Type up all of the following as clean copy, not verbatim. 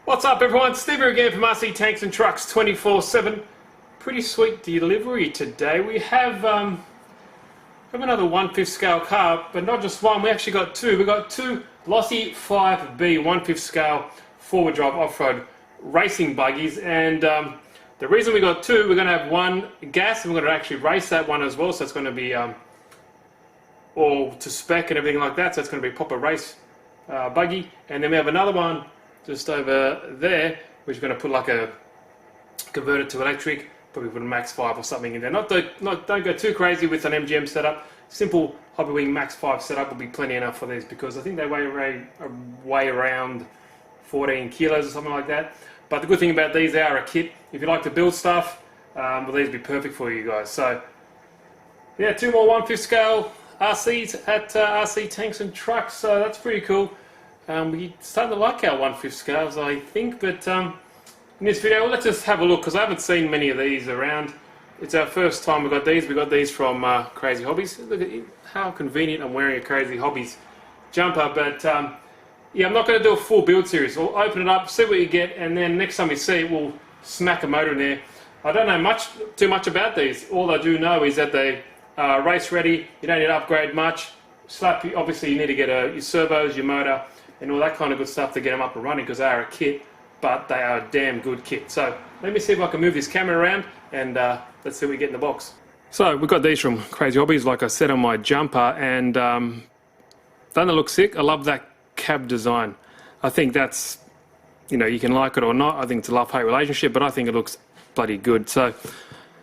What's up everyone, Steve here again from RC Tanks and Trucks 24/7. Pretty sweet delivery today. We have another 1/5 scale car, but not just one, we actually got two. We got two Lossy 5B 1/5 scale four-wheel drive off-road racing buggies, and the reason we got two, we're going to have one gas and we're going to actually race that one as well, so it's going to be all to spec and everything like that, so it's going to be a proper race buggy. And then we have another one just over there, which is going to put like a converter to electric, probably put a Max 5 or something in there. Don't go too crazy with an MGM setup. Simple Hobby Wing Max 5 setup will be plenty enough for these, because I think they weigh around 14 kilos or something like that. But the good thing about these, they are a kit. If you like to build stuff, well, these will be perfect for you guys. So yeah, two more 1/5 scale RCs at RC Tanks and Trucks, so that's pretty cool. We're starting to like our 1/5 scales, I think, but in this video, let's just have a look, because I haven't seen many of these around. It's our first time we got these. We got these from Crazy Hobbies. Look at how convenient I'm wearing a Crazy Hobbies jumper, but yeah, I'm not going to do a full build series. We'll open it up, see what you get, and then next time we see it, we'll smack a motor in there. I don't know too much about these. All I do know is that they are race ready. You don't need to upgrade much. Obviously you need to get your servos, your motor, and all that kind of good stuff to get them up and running, because they are a kit, but they are a damn good kit. So let me see if I can move this camera around, and let's see what we get in the box. So we've got these from Crazy Hobbies, like I said on my jumper, and don't they look sick? I love that cab design. I think that's, you know, you can like it or not. I think it's a love-hate relationship, but I think it looks bloody good. So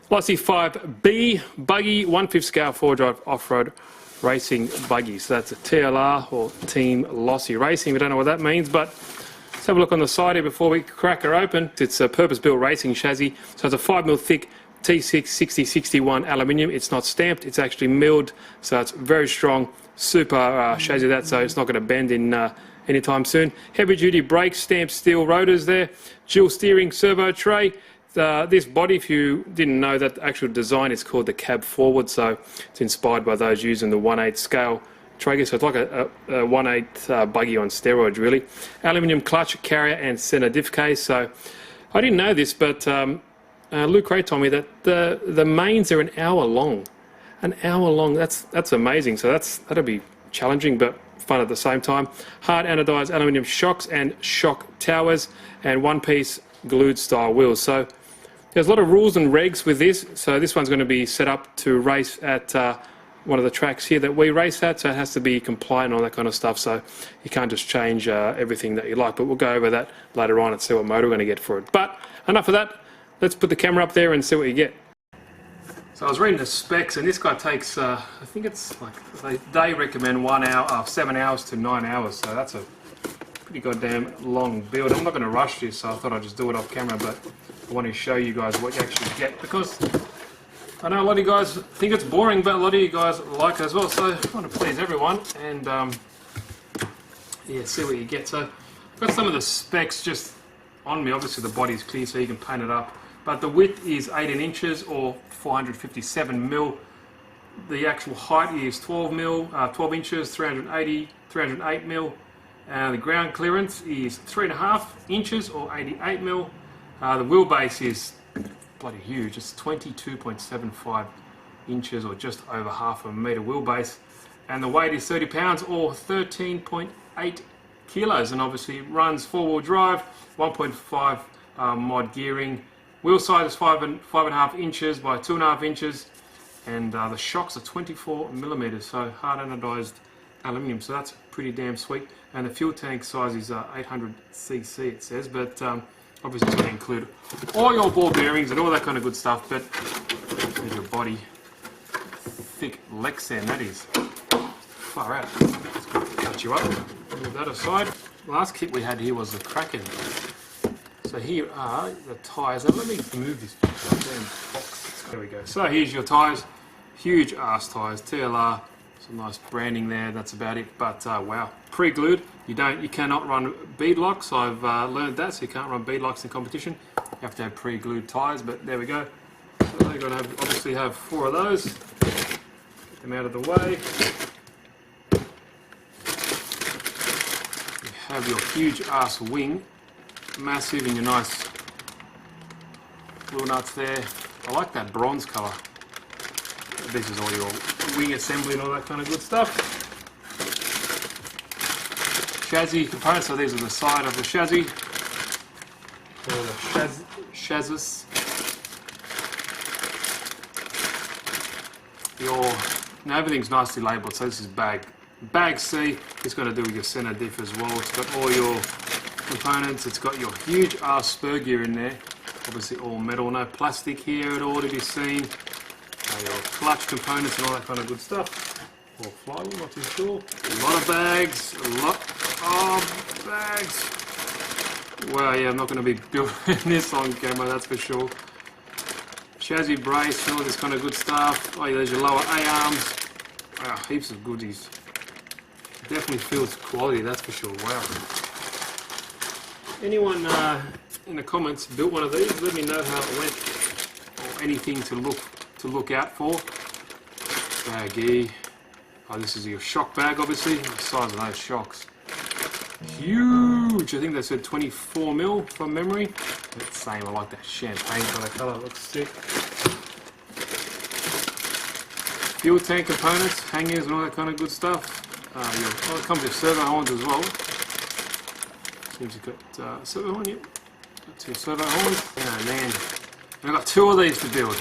Lossy 5B buggy, 1/5 scale four-drive off-road racing buggy. So that's a TLR, or Team Lossy Racing. We don't know what that means, but let's have a look on the side here before we crack her open. It's a purpose-built racing chassis, so it's a 5mm thick T6 6061 aluminium. It's not stamped, it's actually milled, so it's very strong, super chassis that, so it's not going to bend in anytime soon. Heavy-duty brakes, stamped steel rotors there, dual steering servo tray. This body, if you didn't know, that actual design is called the cab forward, so it's inspired by those using the 1/8 scale Traeger, so it's like a 1/8 buggy on steroids really. Aluminium clutch, carrier and centre diff case. So I didn't know this, but Luke Ray told me that the mains are an hour long. An hour long, that's amazing. So that'll be challenging but fun at the same time. Hard anodized aluminium shocks and shock towers, and one-piece glued style wheels. So there's a lot of rules and regs with this. So this one's going to be set up to race at one of the tracks here that we race at, so it has to be compliant and all that kind of stuff, so you can't just change everything that you like. But we'll go over that later on and see what motor we're going to get for it. But enough of that, let's put the camera up there and see what you get. So I was reading the specs, and this guy takes I think it's like they recommend 7 hours to 9 hours, so that's a pretty goddamn long build. I'm not going to rush this, so I thought I'd just do it off camera, but I want to show you guys what you actually get, because I know a lot of you guys think it's boring, but a lot of you guys like it as well, so I want to please everyone, and yeah, see what you get. So I've got some of the specs just on me. Obviously the body's clear, so you can paint it up, but the width is 18 inches or 457 mil. The actual height is 12 inches, 308 mil. The ground clearance is 3.5 inches or 88 mil. The wheelbase is bloody huge. It's 22.75 inches or just over half a metre wheelbase. And the weight is 30 pounds or 13.8 kilos. And obviously it runs four-wheel drive, 1.5 mod gearing. Wheel size is 5.5 inches by 2.5 inches. And the shocks are 24 millimeters, so hard anodized aluminium, so that's pretty damn sweet. And the fuel tank size is 800 cc, it says, but obviously it's going to include all your ball bearings and all that kind of good stuff. But there's your body, thick Lexan, that is far out. It's going to cut you up. Move that aside. The last kit we had here was the Kraken. So here are the tyres. Now let me move this damn box. There we go. So here's your tyres, huge ass tyres, TLR. Some nice branding there, that's about it, but wow, pre-glued. You cannot run bead locks. I've learned that, so you can't run bead locks in competition. You have to have pre-glued tyres, but there we go. So you're going to obviously have 4 of those. Get them out of the way. You have your huge ass wing massive and your nice little nuts there. I like that bronze colour. This is all your wing assembly and all that kind of good stuff. Chassis components, so these are the side of the chassis. Or the chassis. Now everything's nicely labelled, so this is bag C. It's got to do with your centre diff as well. It's got all your components. It's got your huge ass spur gear in there. Obviously all metal, no plastic here at all to be seen. Your clutch components and all that kind of good stuff. Or flywheel, not too sure. A lot of bags, a lot of bags. Well, yeah, I'm not going to be building this on camera, that's for sure. Chassis brace and all this kind of good stuff. Oh yeah, there's your lower A-arms. Wow, heaps of goodies. Definitely feels quality, that's for sure. Wow. Anyone in the comments built one of these? Let me know how it went, or anything to look out for. Baggy. Oh, this is your shock bag, obviously. The size of those shocks. Huge. I think they said 24mm from memory. It's the same. I like that champagne colour. It looks sick. Fuel tank components, hangers, and all that kind of good stuff. It comes with servo horns as well. Seems you've got servo horn, yep. Got 2 servo horns. Oh man, I've got 2 of these to build.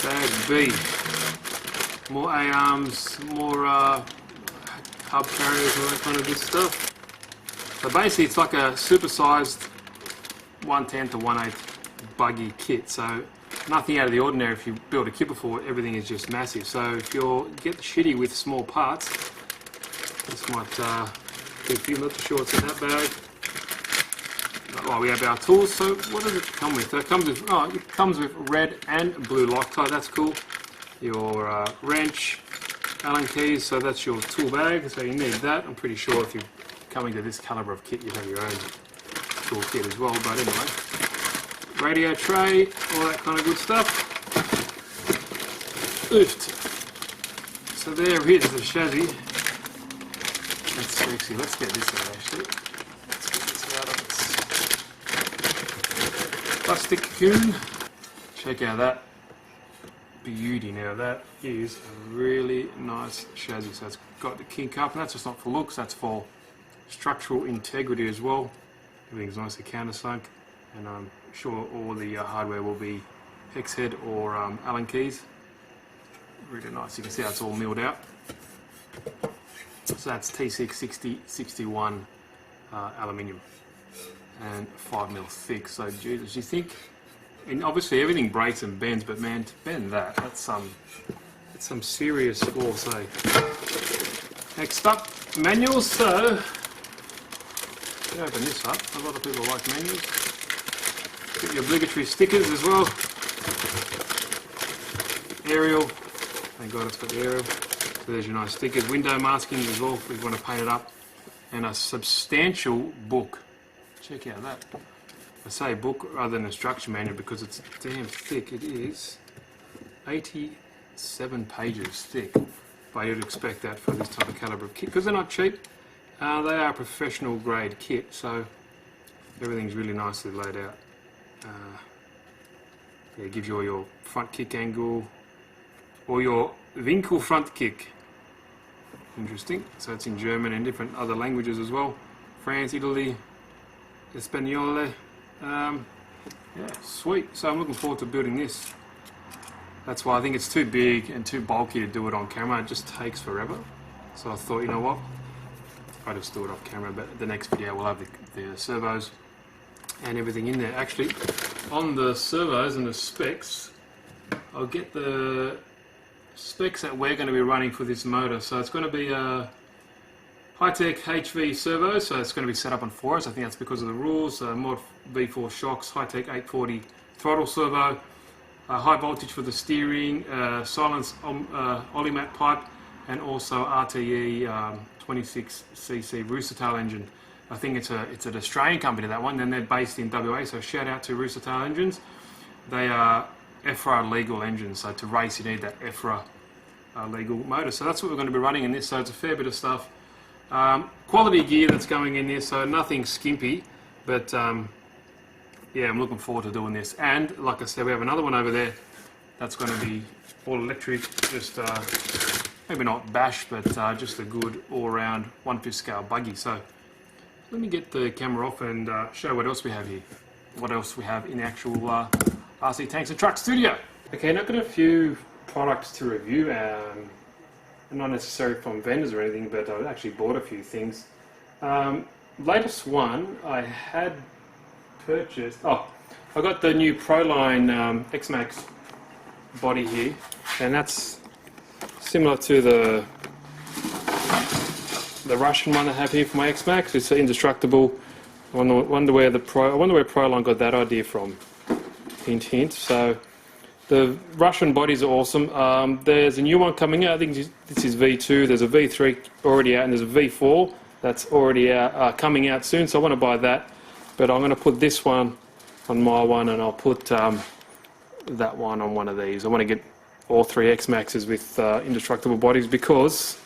Bag B. More A-arms, more hub carriers, all that kind of good stuff. So basically it's like a supersized 1/10 to 1/8 buggy kit. So nothing out of the ordinary. If you build a kit before, everything is just massive. So if you get shitty with small parts, this might be a few. Not too sure what's in that bag. Oh, we have our tools. So what does it come with? So it comes with red and blue Loctite. That's cool. Your wrench, Allen keys. So that's your tool bag. So you need that. I'm pretty sure if you're coming to this caliber of kit, you have your own tool kit as well. But anyway, radio tray, all that kind of good stuff. Oofed. So there it is, the chassis. That's sexy. Let's get this out actually. Let's get this out of its plastic cocoon. Check out that beauty now. That is a really nice chassis. So it's got the kink up, and that's just not for looks, that's for structural integrity as well. Everything's nicely countersunk, and I'm sure all the hardware will be hex head or Allen keys. Really nice. You can see how it's all milled out. So that's T66061 aluminium and 5mm thick. So Jesus, you think, and obviously everything breaks and bends, but man, to bend that, that's some serious force, eh? Next up, manuals. So open this up. A lot of people like manuals. Get your obligatory stickers as well. Aerial. Thank God it's got the aerial. So there's your nice stickers. Window maskings as well if you want to paint it up. And a substantial book. Check out that. I say book rather than instruction manual because it's damn thick. It is 87 pages thick. But you'd expect that for this type of caliber of kit because they're not cheap. They are a professional grade kit, so everything's really nicely laid out. It gives you all your front kick angle, or your Winkel front kick. Interesting. So it's in German and different other languages as well. France, Italy, Espanol. Yeah, sweet. So I'm looking forward to building this. That's why I think it's too big and too bulky to do it on camera. It just takes forever. So I thought, you know what? I just do it off camera, but the next video will have the servos and everything in there. Actually, on the servos and the specs, I'll get the specs that we're going to be running for this motor. So it's going to be a high-tech HV servo, so it's going to be set up on 4S. I think that's because of the rules. Mod V4 shocks, high-tech 840 throttle servo, high voltage for the steering, silence Olimat pipe, and also RTE 26cc Roostertail engine. I think it's an Australian company, that one, and they're based in WA, so shout out to Roostertail engines. They are EFRA legal engines, so to race you need that EFRA legal motor. So that's what we're going to be running in this, so it's a fair bit of stuff. Quality gear that's going in there, so nothing skimpy, but yeah, I'm looking forward to doing this. And like I said, we have another one over there that's going to be all electric, just maybe not bash, but just a good all-around 1/5 scale buggy. So let me get the camera off and show what else we have here, what else we have in the actual RC Tanks and Trucks studio. Okay, now I've got a few products to review, not necessarily from vendors or anything, but I actually bought a few things. Latest one I had purchased, I got the new Proline X-Max body here, and that's similar to the Russian one I have here for my X-Max. It's indestructible. I wonder where Proline got that idea from. Hint, hint. So the Russian bodies are awesome. There's a new one coming out. I think this is V2. There's a V3 already out, and there's a V4 that's already out, coming out soon. So I want to buy that, but I'm going to put this one on my one, and I'll put that one on one of these. I want to get all three X-Maxes with indestructible bodies because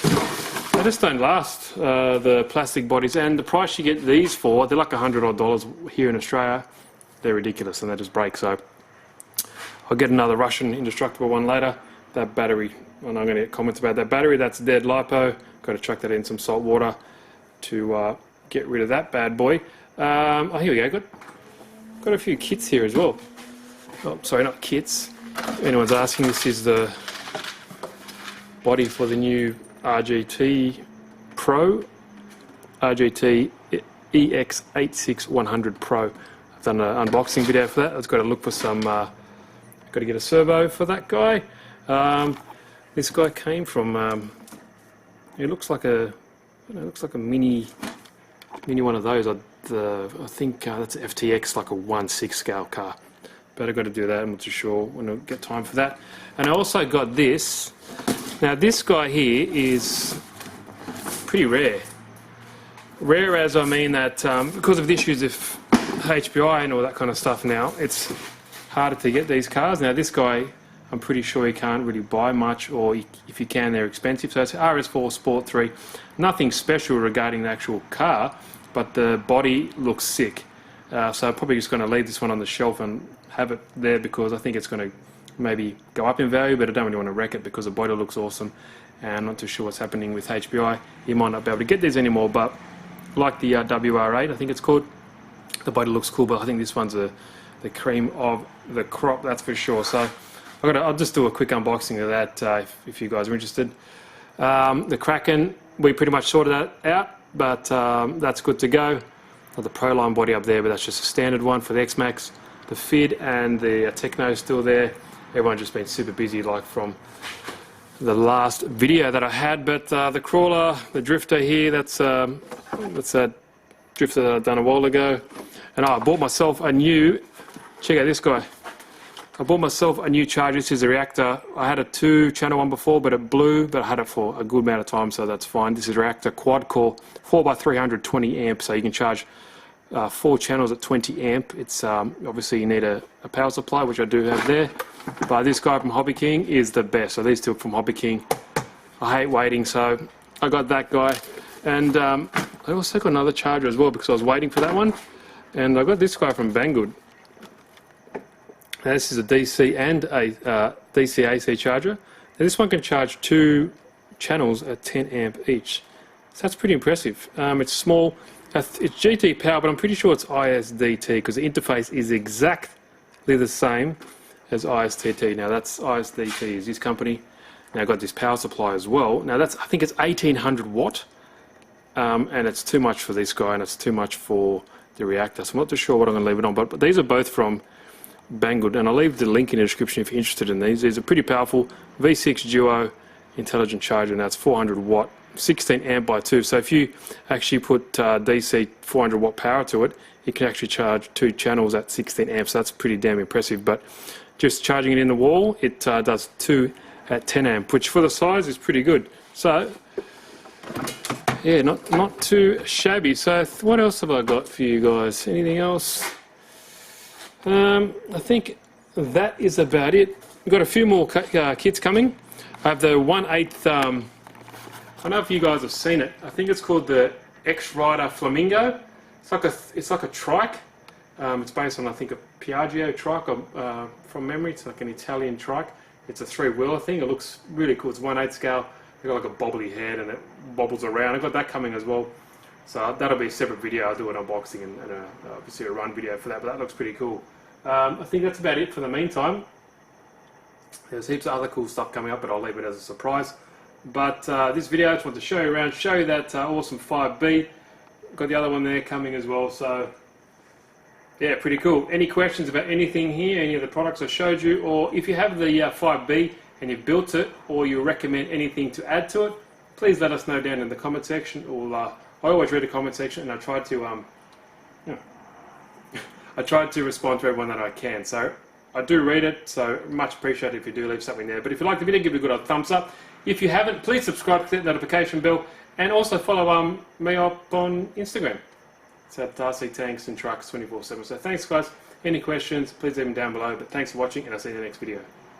they just don't last, the plastic bodies. And the price you get these for, they're like $100 odd here in Australia. They're ridiculous, and they just break. So I'll get another Russian indestructible one later. That battery, and I'm going to get comments about that battery, that's dead Lipo. Got to chuck that in some salt water to get rid of that bad boy. Oh, here we go. Got a few kits here as well. Oh, sorry, not kits. If anyone's asking, this is the body for the new RGT Pro, RGT EX86100 Pro. I've done an unboxing video for that. I've got to look for some, got to get a servo for that guy. This guy came from, it looks like a mini one of those. I think that's an FTX, like a 1/6 scale car. But I've got to do that. I'm not too sure when I'll get time for that. And I also got this. Now this guy here is pretty rare. Rare as I mean that because of the issues of HPI and all that kind of stuff now, it's harder to get these cars. Now this guy, I'm pretty sure you can't really buy much, or if you can, they're expensive. So it's RS4 Sport 3. Nothing special regarding the actual car, but the body looks sick. So I'm probably just going to leave this one on the shelf and have it there because I think it's going to maybe go up in value, but I don't really want to wreck it because the body looks awesome, and I'm not too sure what's happening with HPI. You might not be able to get these anymore, but like the WR8, I think it's called, the body looks cool, but I think this one's the cream of the crop, that's for sure. So I'll just do a quick unboxing of that if you guys are interested. The Kraken, we pretty much sorted that out, but that's good to go. The Proline body up there, but that's just a standard one for the X-Max. The FID and the Techno is still there. Everyone's just been super busy, like from the last video that I had. But the crawler, the drifter here, that's that drifter that I've done a while ago. And I bought myself a new, check out this guy. I bought myself a new charger. This is a reactor. I had a 2-channel one before, but it blew, but I had it for a good amount of time, so that's fine. This is a reactor quad core, 4x300, 20 amp, so you can charge 4 channels at 20 amp. It's obviously you need a power supply, which I do have there. But this guy from Hobby King is the best. So these two from Hobby King. I hate waiting, so I got that guy. And I also got another charger as well because I was waiting for that one. And I got this guy from Banggood. Now this is a DC and a DC AC charger. Now this one can charge 2 channels at 10 amp each. So that's pretty impressive. It's small. It's G.T.Power, but I'm pretty sure it's ISDT because the interface is exactly the same as ISDT. Now that's ISDT is this company. Now I've got this power supply as well. Now that's, I think it's 1800 watt, and it's too much for this guy, and it's too much for the reactor. So I'm not too sure what I'm going to leave it on, but these are both from Banggood, and I'll leave the link in the description if you're interested in these. These are pretty powerful V6 Duo intelligent charger, and that's 400 watt. 16 amp by 2, so if you actually put DC 400 watt power to it, you can actually charge 2 channels at 16 amps. So that's pretty damn impressive. But just charging it in the wall, it does 2 at 10 amp, which for the size is pretty good. So yeah, not too shabby. So what else have I got for you guys? Anything else? I think that is about it. We've got a few more kits coming. I have the 1/8 I know if you guys have seen it. I think it's called the X-Rider Flamingo. It's like a trike. It's based on, I think, a Piaggio trike from memory. It's like an Italian trike. It's a 3-wheeler thing. It looks really cool. It's 1/8 scale. It's got like a bobbly head and it bobbles around. I've got that coming as well. So that'll be a separate video. I'll do an unboxing and obviously a run video for that. But that looks pretty cool. I think that's about it for the meantime. There's heaps of other cool stuff coming up, but I'll leave it as a surprise. But this video, I just want to show you around, show you that awesome 5B. Got the other one there coming as well. So yeah, pretty cool. Any questions about anything here, any of the products I showed you, or if you have the 5B and you've built it, or you recommend anything to add to it, please let us know down in the comment section. Or I always read the comment section, and I try to I try to respond to everyone that I can. So I do read it, so much appreciated if you do leave something there. But if you like the video, give it a good old thumbs up. If you haven't, please subscribe, click that notification bell, and also follow me up on Instagram. It's at RC Tanks and Trucks 24/7. So thanks guys. Any questions, please leave them down below. But thanks for watching, and I'll see you in the next video.